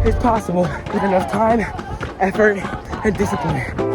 is possible with enough time, effort, and discipline.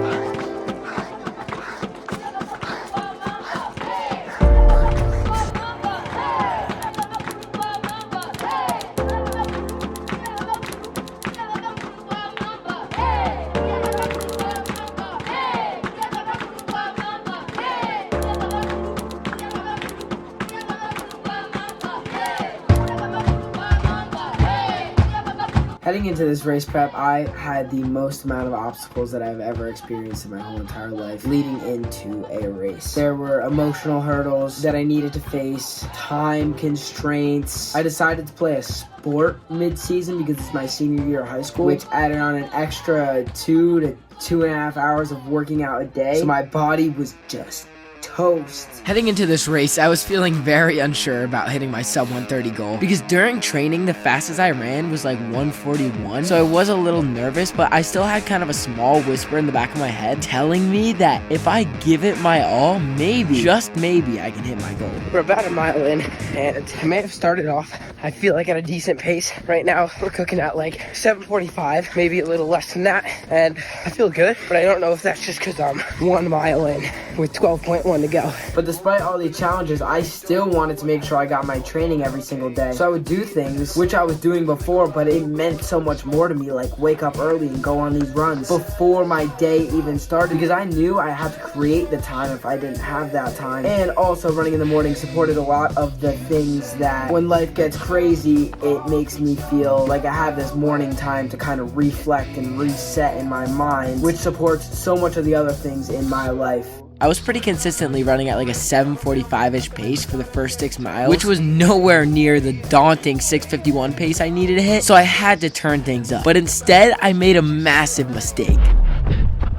Heading into this race prep, I had the most amount of obstacles that I've ever experienced in my whole entire life leading into a race. There were emotional hurdles that I needed to face, time constraints. I decided to play a sport mid-season because it's my senior year of high school, which added on an extra 2 to 2.5 hours of working out a day. So my body was just toast. Heading into this race, I was feeling very unsure about hitting my sub 130 goal because during training, the fastest I ran was like 141. So I was a little nervous, but I still had kind of a small whisper in the back of my head telling me that if I give it my all, maybe, just maybe, I can hit my goal. We're about a mile in, and I may have started off, I feel like, at a decent pace. Right now, we're cooking at like 7:45, maybe a little less than that, and I feel good, but I don't know if that's just because I'm 1 mile in with 12.1 to go. But despite all these challenges, I still wanted to make sure I got my training every single day. So I would do things which I was doing before, but it meant so much more to me, like wake up early and go on these runs before my day even started, because I knew I had to create the time if I didn't have that time. And also running in the morning supported a lot of the things that when life gets crazy, it makes me feel like I have this morning time to kind of reflect and reset in my mind, which supports so much of the other things in my life. I was pretty consistently running at like a 7:45-ish pace for the first 6 miles, which was nowhere near the daunting 6:51 pace I needed to hit, so I had to turn things up. But instead, I made a massive mistake.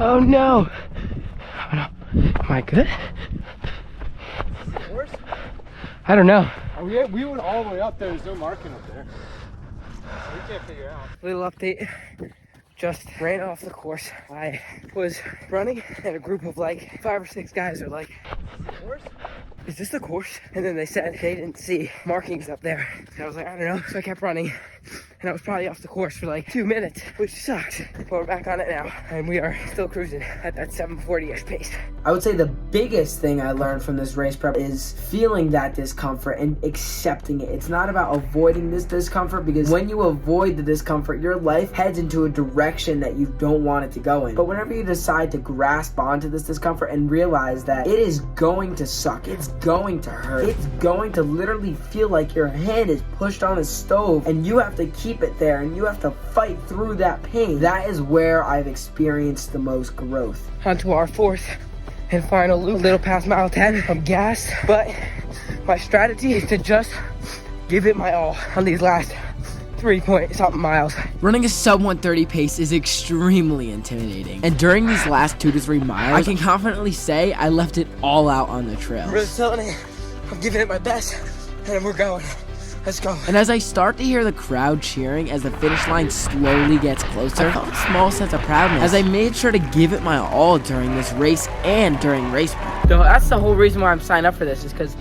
Oh no! Oh no. Am I good? I don't know. We went all the way up there. There's no marking up there. We can't figure it out. Little update. Just ran off the course. I was running and a group of like 5 or 6 guys are like, is this the course? And then they said they didn't see markings up there. And I was like, I don't know. So I kept running and I was probably off the course for like 2 minutes, which sucks. But we're back on it now and we are still cruising at that 7:40-ish pace. I would say the biggest thing I learned from this race prep is feeling that discomfort and accepting it. It's not about avoiding this discomfort, because when you avoid the discomfort, your life heads into a direction that you don't want it to go in. But whenever you decide to grasp onto this discomfort and realize that it is going to suck, it's going to hurt, it's going to literally feel like your hand is pushed on a stove and you have to keep it there and you have to fight through that pain, that is where I've experienced the most growth. On to our 4th and final loop, a little past mile 10. I'm gassed, but my strategy is to just give it my all on these last 3-point-something miles. Running a sub 130 pace is extremely intimidating, and during these last 2 to 3 miles, I can confidently say I left it all out on the trail. I'm really selling it. I'm giving it my best, and we're going. Let's go. And as I start to hear the crowd cheering as the finish line slowly gets closer, I felt a small sense of proudness as I made sure to give it my all during this race and during race prep. So that's the whole reason why I'm signed up for this, is because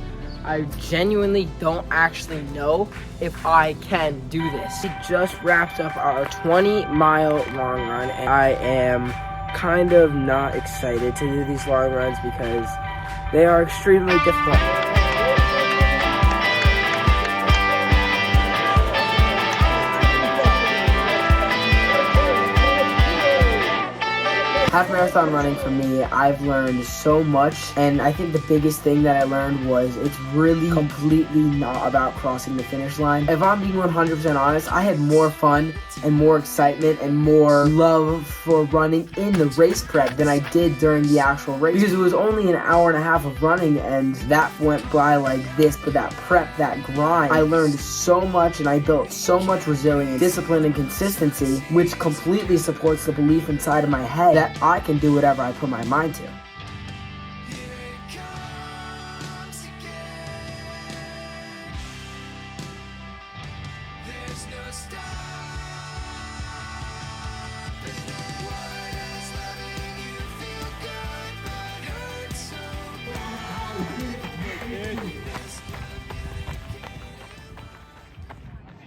I genuinely don't actually know if I can do this. We just wrapped up our 20-mile long run, and I am kind of not excited to do these long runs because they are extremely difficult. Half marathon running for me, I've learned so much, and I think the biggest thing that I learned was it's really completely not about crossing the finish line. If I'm being 100% honest, I had more fun and more excitement and more love for running in the race prep than I did during the actual race, because it was only an hour and a half of running and that went by like this. But that prep, that grind, I learned so much and I built so much resilience, discipline, and consistency, which completely supports the belief inside of my head that I can do whatever I put my mind to.